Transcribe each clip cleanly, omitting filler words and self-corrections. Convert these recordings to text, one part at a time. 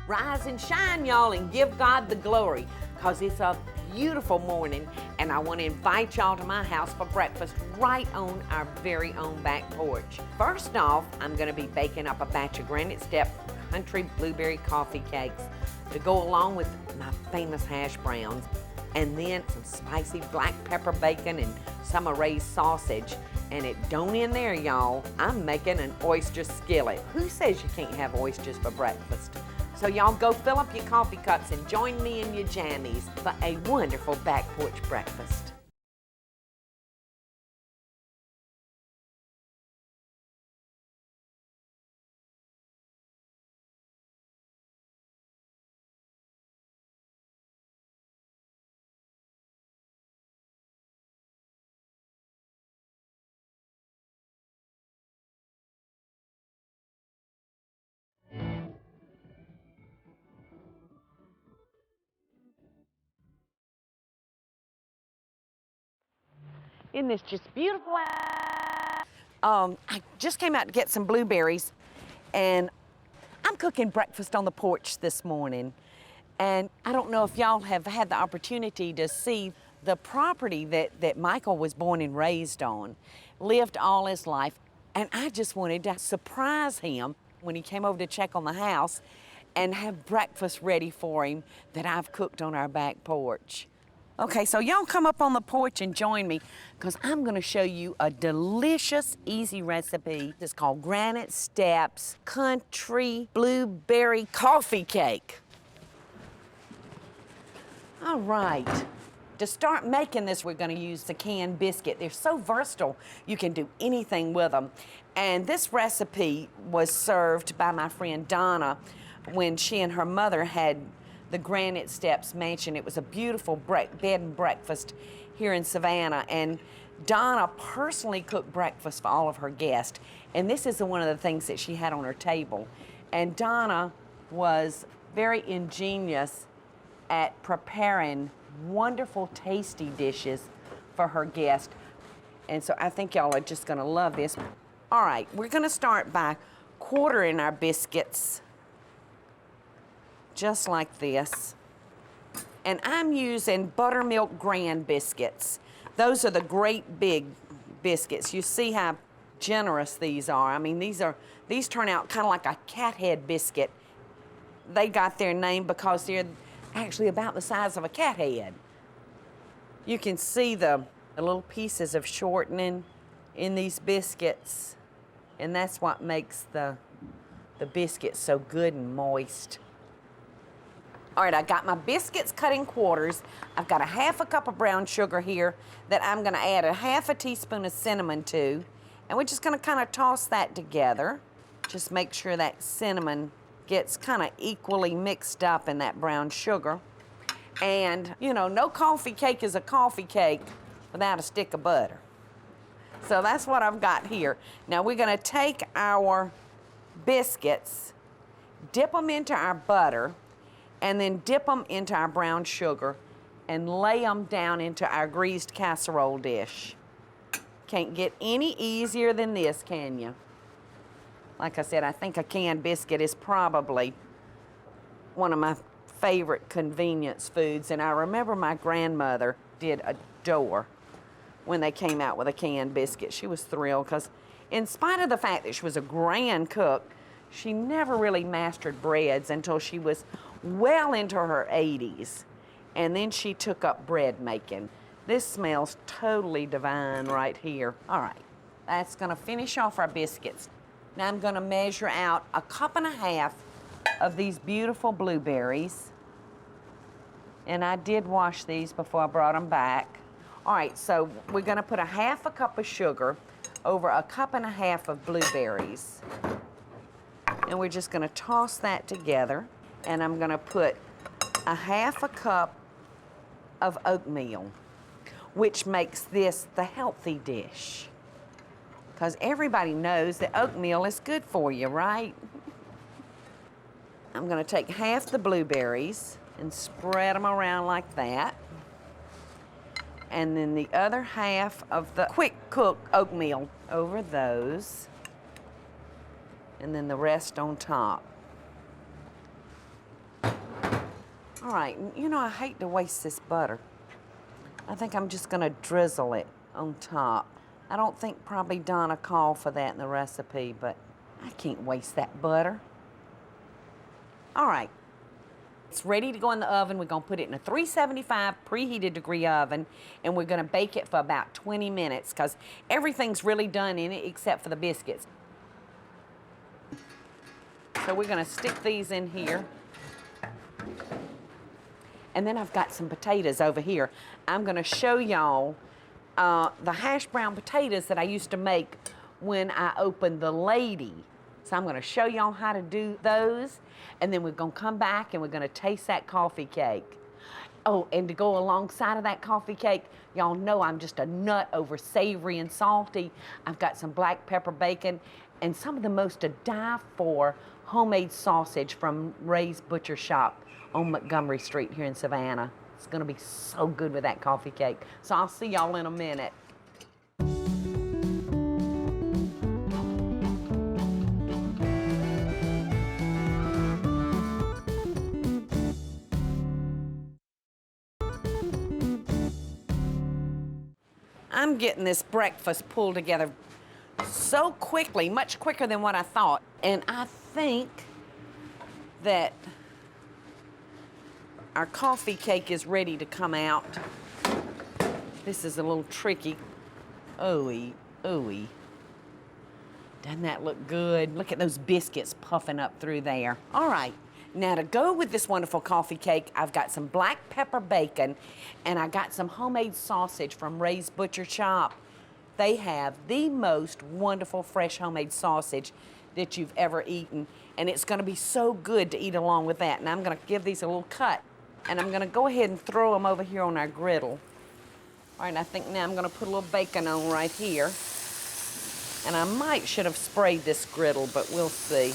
Rise and shine, y'all, and give God the glory, because it's a beautiful morning, and I want to invite y'all to my house for breakfast right on our very own back porch. First off, I'm going to be baking up a batch of Granite Step country blueberry coffee cakes to go along with my famous hash browns, and then some spicy black pepper bacon and some raised sausage. And it don't end there, y'all. I'm making an oyster skillet. Who says you can't have oysters for breakfast? So y'all go fill up your coffee cups and join me and your jammies for a wonderful back porch breakfast. Isn't this just beautiful? I just came out to get some blueberries, and I'm cooking breakfast on the porch this morning. And I don't know if y'all have had the opportunity to see the property that Michael was born and raised on, lived all his life, and I just wanted to surprise him when he came over to check on the house and have breakfast ready for him that I've cooked on our back porch. Okay, so y'all come up on the porch and join me, because I'm gonna show you a delicious, easy recipe. It's called Granite Steps Country Blueberry Coffee Cake. All right, to start making this, we're gonna use the canned biscuit. They're so versatile, you can do anything with them. And this recipe was served by my friend Donna when she and her mother had the Granite Steps mansion. It was a beautiful bed and breakfast here in Savannah, and Donna personally cooked breakfast for all of her guests, and this is one of the things that she had on her table. And Donna was very ingenious at preparing wonderful, tasty dishes for her guests, and so I think y'all are just gonna love this. All right, we're gonna start by quartering our biscuits just like this. And I'm using buttermilk grand biscuits. Those are the great big biscuits. You see how generous these are. I mean, these turn out kind of like a cat head biscuit. They got their name because they're actually about the size of a cat head. You can see the little pieces of shortening in these biscuits, and that's what makes the biscuit so good and moist. All right, I got my biscuits cut in quarters. I've got a half a cup of brown sugar here that I'm gonna add a half a teaspoon of cinnamon to, and we're just gonna kind of toss that together. Just make sure that cinnamon gets kind of equally mixed up in that brown sugar. And, you know, no coffee cake is a coffee cake without a stick of butter. So that's what I've got here. Now we're gonna take our biscuits, dip them into our butter, and then dip them into our brown sugar and lay them down into our greased casserole dish. Can't get any easier than this, can you? Like I said, I think a canned biscuit is probably one of my favorite convenience foods, and I remember my grandmother did adore when they came out with a canned biscuit. She was thrilled because in spite of the fact that she was a grand cook, she never really mastered breads until she was well into her 80s, and then she took up bread making. This smells totally divine right here. All right, that's gonna finish off our biscuits. Now I'm gonna measure out a cup and a half of these beautiful blueberries, and I did wash these before I brought them back. All right, so we're gonna put a half a cup of sugar over a cup and a half of blueberries, and we're just gonna toss that together. And I'm gonna put a half a cup of oatmeal, which makes this the healthy dish. Because everybody knows that oatmeal is good for you, right? I'm gonna take half the blueberries and spread them around like that. And then the other half of the quick cook oatmeal over those. And then the rest on top. All right, you know, I hate to waste this butter. I think I'm just gonna drizzle it on top. I don't think probably Donna called for that in the recipe, but I can't waste that butter. All right, it's ready to go in the oven. We're gonna put it in a 375 preheated degree oven, and we're gonna bake it for about 20 minutes because everything's really done in it except for the biscuits. So we're gonna stick these in here. And then I've got some potatoes over here. I'm gonna show y'all the hash brown potatoes that I used to make when I opened the Lady. So I'm gonna show y'all how to do those, and then we're gonna come back and we're gonna taste that coffee cake. Oh, and to go alongside of that coffee cake, y'all know I'm just a nut over savory and salty. I've got some black pepper bacon and some of the most to die for homemade sausage from Ray's Butcher Shop on Montgomery Street here in Savannah. It's gonna be so good with that coffee cake. So I'll see y'all in a minute. I'm getting this breakfast pulled together so quickly, much quicker than what I thought. And I think that our coffee cake is ready to come out. This is a little tricky. Ooey, ooey. Doesn't that look good? Look at those biscuits puffing up through there. All right, now to go with this wonderful coffee cake, I've got some black pepper bacon and I got some homemade sausage from Ray's Butcher Shop. They have the most wonderful fresh homemade sausage that you've ever eaten, and it's gonna be so good to eat along with that. And I'm gonna give these a little cut, and I'm gonna go ahead and throw them over here on our griddle. All right, I think now I'm gonna put a little bacon on right here. And I might should have sprayed this griddle, but we'll see.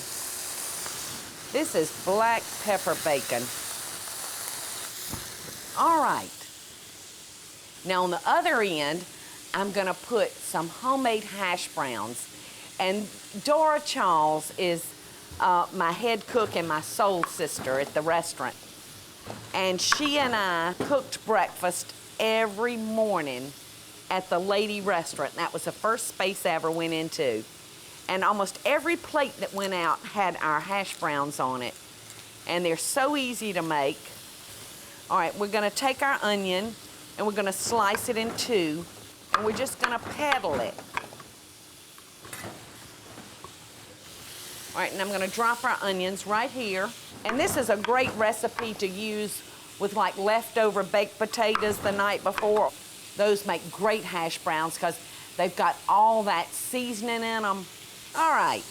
This is black pepper bacon. All right. Now on the other end, I'm gonna put some homemade hash browns. And Dora Charles is my head cook and my soul sister at the restaurant. And she and I cooked breakfast every morning at the Lady restaurant. That was the first space I ever went into. And almost every plate that went out had our hash browns on it. And they're so easy to make. All right, we're gonna take our onion and we're gonna slice it in two, and we're just gonna peddle it. All right, and I'm gonna drop our onions right here. And this is a great recipe to use with like leftover baked potatoes the night before. Those make great hash browns because they've got all that seasoning in them. All right,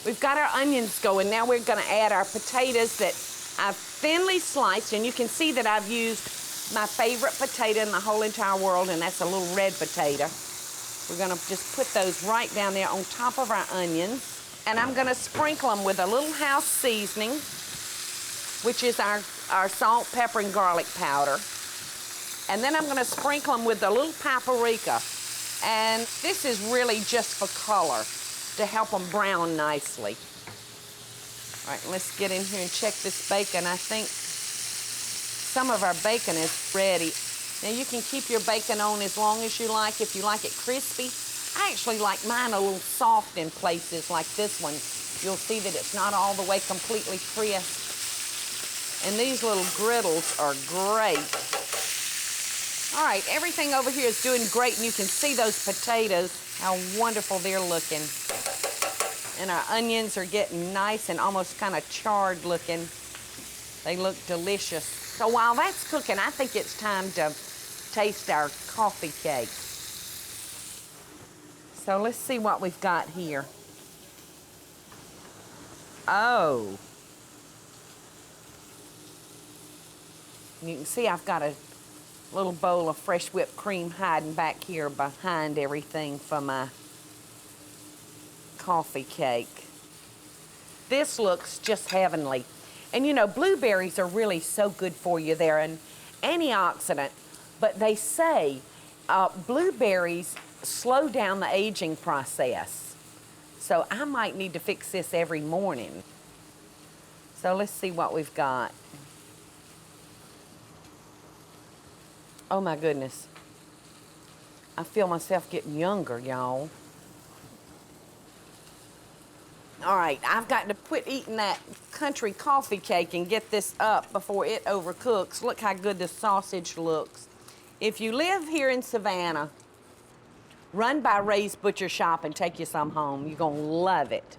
we've got our onions going. Now we're gonna add our potatoes that I've thinly sliced, and you can see that I've used my favorite potato in the whole entire world, and that's a little red potato. We're gonna just put those right down there on top of our onions. And I'm gonna sprinkle them with a little house seasoning, which is our salt, pepper, and garlic powder. And then I'm gonna sprinkle them with a little paprika. And this is really just for color, to help them brown nicely. All right, let's get in here and check this bacon. I think some of our bacon is ready. Now you can keep your bacon on as long as you like, if you like it crispy. I actually like mine a little soft in places like this one. You'll see that it's not all the way completely crisp. And these little griddles are great. All right, everything over here is doing great, and you can see those potatoes, how wonderful they're looking. And our onions are getting nice and almost kind of charred looking. They look delicious. So while that's cooking, I think it's time to taste our coffee cake. So let's see what we've got here. Oh. You can see I've got a little bowl of fresh whipped cream hiding back here behind everything for my coffee cake. This looks just heavenly. And you know, blueberries are really so good for you. They're an antioxidant, but they say blueberries slow down the aging process. So I might need to fix this every morning. So let's see what we've got. Oh my goodness. I feel myself getting younger, y'all. All right, I've got to quit eating that country coffee cake and get this up before it overcooks. Look how good this sausage looks. If you live here in Savannah, run by Ray's Butcher Shop and take you some home. You're gonna love it.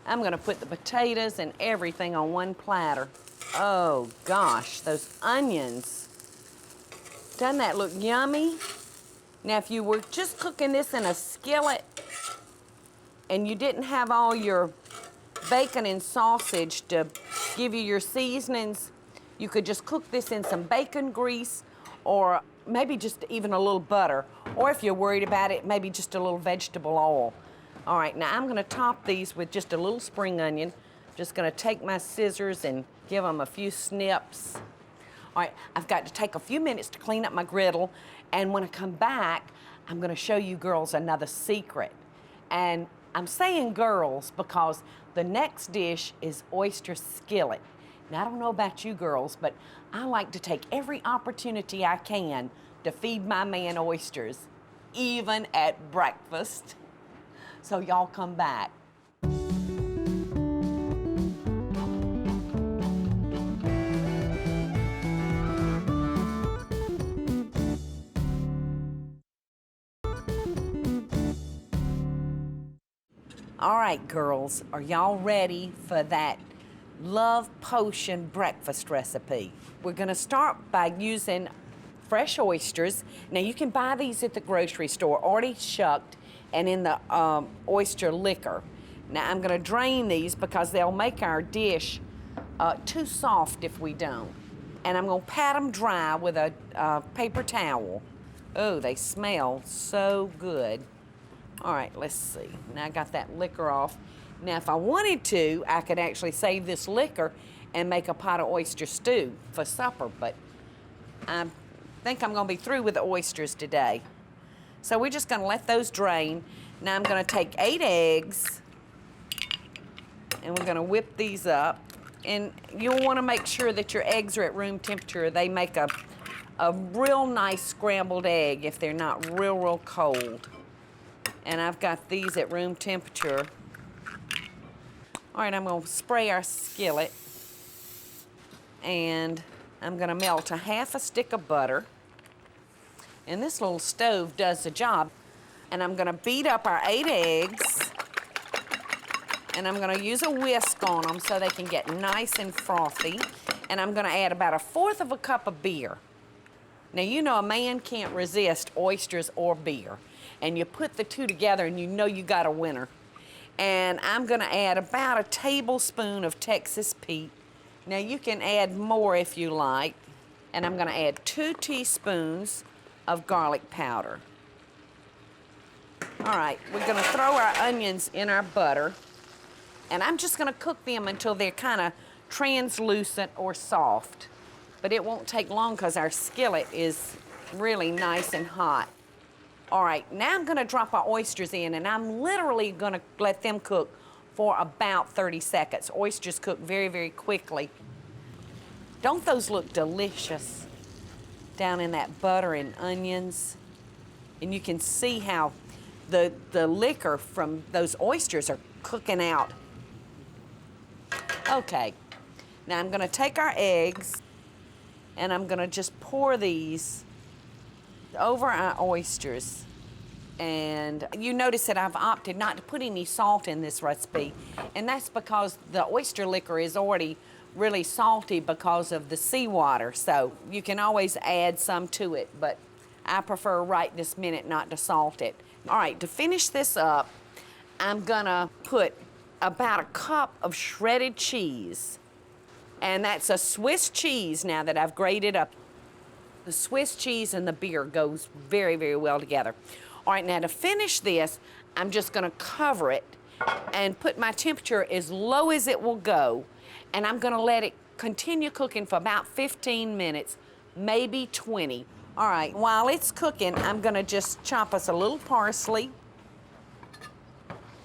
I'm gonna put the potatoes and everything on one platter. Oh gosh, those onions. Doesn't that look yummy? Now, if you were just cooking this in a skillet and you didn't have all your bacon and sausage to give you your seasonings, you could just cook this in some bacon grease or maybe just even a little butter. Or if you're worried about it, maybe just a little vegetable oil. All right, now I'm gonna top these with just a little spring onion. Just gonna take my scissors and give them a few snips. All right, I've got to take a few minutes to clean up my griddle, and when I come back, I'm gonna show you girls another secret. And I'm saying girls because the next dish is oyster skillet. Now, I don't know about you girls, but I like to take every opportunity I can to feed my man oysters, even at breakfast. So y'all come back. All right, girls, are y'all ready for that love potion breakfast recipe? We're gonna start by using fresh oysters. Now, you can buy these at the grocery store, already shucked and in the oyster liquor. Now, I'm gonna drain these because they'll make our dish too soft if we don't. And I'm gonna pat them dry with a paper towel. Oh, they smell so good. All right, let's see. Now I got that liquor off. Now, if I wanted to, I could actually save this liquor and make a pot of oyster stew for supper, but I think I'm gonna be through with the oysters today. So we're just gonna let those drain. Now I'm gonna take 8 eggs and we're gonna whip these up. And you'll wanna make sure that your eggs are at room temperature. They make a real nice scrambled egg if they're not real cold. And I've got these at room temperature. All right, I'm gonna spray our skillet and I'm gonna melt a half a stick of butter. And this little stove does the job. And I'm gonna beat up our 8 eggs and I'm gonna use a whisk on them so they can get nice and frothy. And I'm gonna add about 1/4 of a cup of beer. Now, you know a man can't resist oysters or beer. And you put the two together and you know you got a winner. And I'm gonna add about a tablespoon of Texas Pete. Now, you can add more if you like. And I'm gonna add 2 teaspoons of garlic powder. All right, we're gonna throw our onions in our butter. And I'm just gonna cook them until they're kinda translucent or soft. But it won't take long because our skillet is really nice and hot. All right, now I'm gonna drop our oysters in and I'm literally gonna let them cook for about 30 seconds. Oysters cook very quickly. Don't those look delicious down in that butter and onions? And you can see how the liquor from those oysters are cooking out. Okay, now I'm gonna take our eggs and I'm gonna just pour these over our oysters. And you notice that I've opted not to put any salt in this recipe, and that's because the oyster liquor is already really salty because of the seawater, so you can always add some to it, but I prefer right this minute not to salt it. All right, to finish this up, I'm gonna put about a cup of shredded cheese, and that's a Swiss cheese now that I've grated up. The Swiss cheese and the beer goes very well together. All right, now to finish this, I'm just gonna cover it and put my temperature as low as it will go, and I'm gonna let it continue cooking for about 15 minutes, maybe 20. All right, while it's cooking, I'm gonna just chop us a little parsley,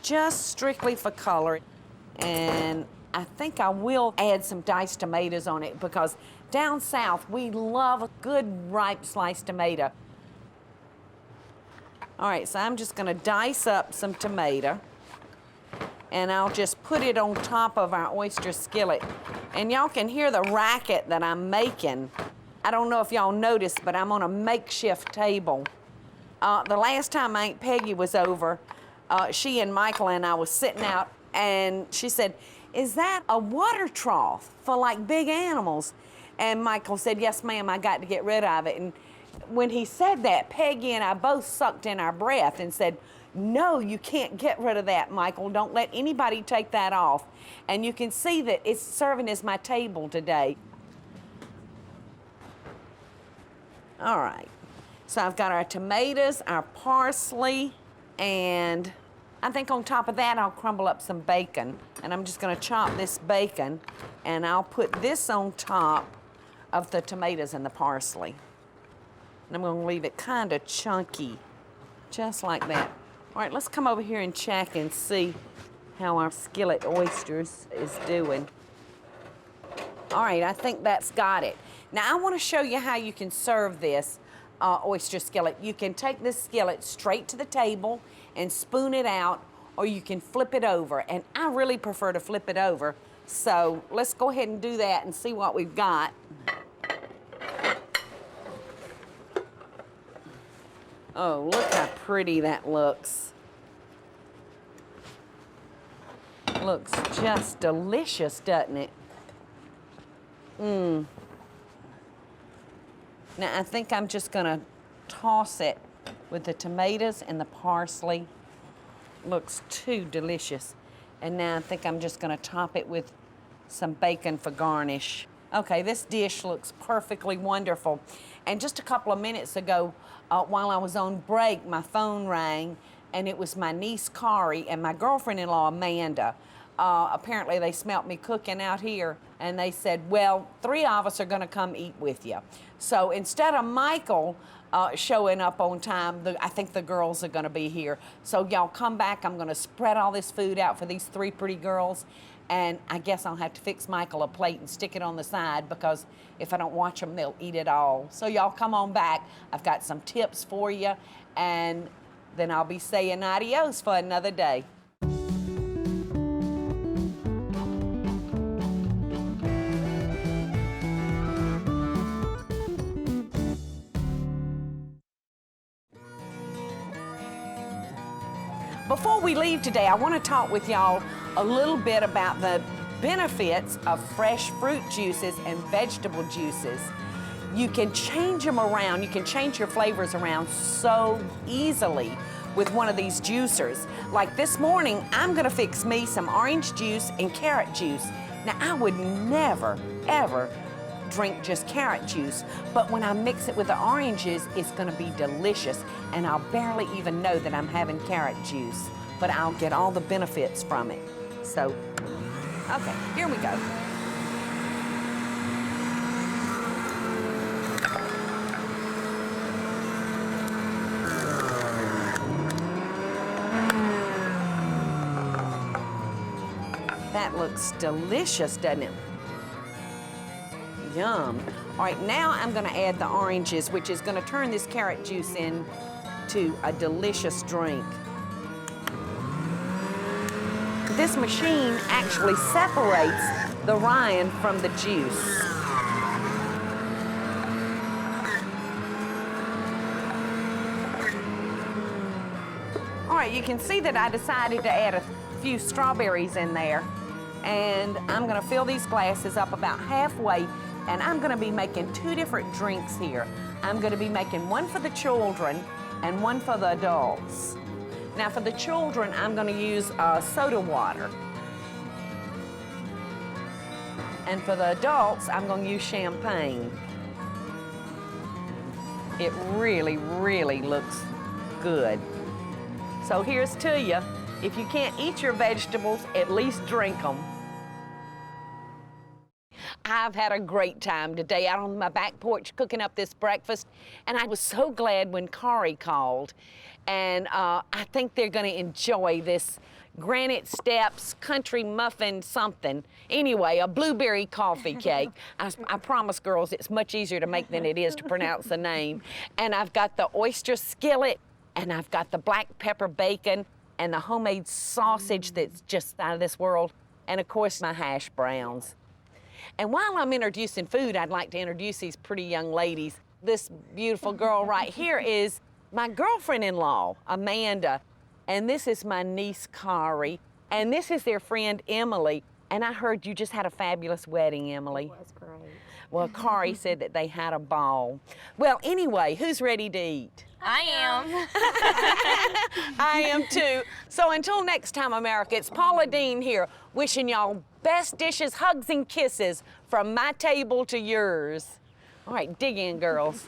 just strictly for color. And I think I will add some diced tomatoes on it because down south, we love a good ripe sliced tomato. All right, so I'm just gonna dice up some tomato and I'll just put it on top of our oyster skillet. And y'all can hear the racket that I'm making. I don't know if y'all noticed, but I'm on a makeshift table. The last time Aunt Peggy was over, she and Michael and I was sitting out and she said, "Is that a water trough for like big animals?" And Michael said, "Yes, ma'am, I got to get rid of it." And when he said that, Peggy and I both sucked in our breath and said, "No, you can't get rid of that, Michael. Don't let anybody take that off." And you can see that it's serving as my table today. All right, so I've got our tomatoes, our parsley, and I think on top of that, I'll crumble up some bacon. And I'm just gonna chop this bacon, and I'll put this on top of the tomatoes and the parsley. And I'm gonna leave it kind of chunky, just like that. All right, let's come over here and check and see how our skillet oysters is doing. All right, I think that's got it. Now I wanna show you how you can serve this oyster skillet. You can take this skillet straight to the table and spoon it out, or you can flip it over. And I really prefer to flip it over. So let's go ahead and do that and see what we've got. Oh, look how pretty that looks. Looks just delicious, doesn't it? Now I think I'm just gonna toss it with the tomatoes and the parsley. Looks too delicious. And now I think I'm just gonna top it with some bacon for garnish. Okay, this dish looks perfectly wonderful. And just a couple of minutes ago, while I was on break, my phone rang, and it was my niece, Kari, and my girlfriend-in-law, Amanda. Apparently, they smelt me cooking out here, and they said, "Well, 3 of us are gonna come eat with you." So instead of Michael showing up on time, I think the girls are gonna be here. So y'all come back, I'm gonna spread all this food out for these 3 pretty girls, and I guess I'll have to fix Michael a plate and stick it on the side because if I don't watch them, they'll eat it all. So y'all come on back. I've got some tips for you, and then I'll be saying adios for another day. Before we leave today, I want to talk with y'all a little bit about the benefits of fresh fruit juices and vegetable juices. You can change them around, you can change your flavors around so easily with one of these juicers. Like this morning, I'm gonna fix me some orange juice and carrot juice. Now, I would never, ever drink just carrot juice, but when I mix it with the oranges, it's gonna be delicious, and I'll barely even know that I'm having carrot juice, but I'll get all the benefits from it. So, okay, here we go. That looks delicious, doesn't it? Yum. All right, now I'm gonna add the oranges, which is gonna turn this carrot juice into a delicious drink. This machine actually separates the rind from the juice. All right, you can see that I decided to add a few strawberries in there. And I'm gonna fill these glasses up about halfway, and I'm gonna be making 2 different drinks here. I'm gonna be making one for the children and one for the adults. Now for the children, I'm gonna use soda water. And for the adults, I'm gonna use champagne. It really, really looks good. So here's to you. If you can't eat your vegetables, at least drink them. I've had a great time today out on my back porch cooking up this breakfast, and I was so glad when Kari called. And I think they're gonna enjoy this Granite Steps country muffin something. Anyway, a blueberry coffee cake. I promise, girls, it's much easier to make than it is to pronounce the name. And I've got the oyster skillet, and I've got the black pepper bacon, and the homemade sausage that's just out of this world, and of course my hash browns. And while I'm introducing food, I'd like to introduce these pretty young ladies. This beautiful girl right here is my girlfriend-in-law, Amanda, and this is my niece, Kari, and this is their friend, Emily. And I heard you just had a fabulous wedding, Emily. It was great. Well, Kari said that they had a ball. Well, anyway, who's ready to eat? I am. I am too. So until next time, America, it's Paula Deen here, wishing y'all best dishes, hugs, and kisses from my table to yours. All right, dig in, girls.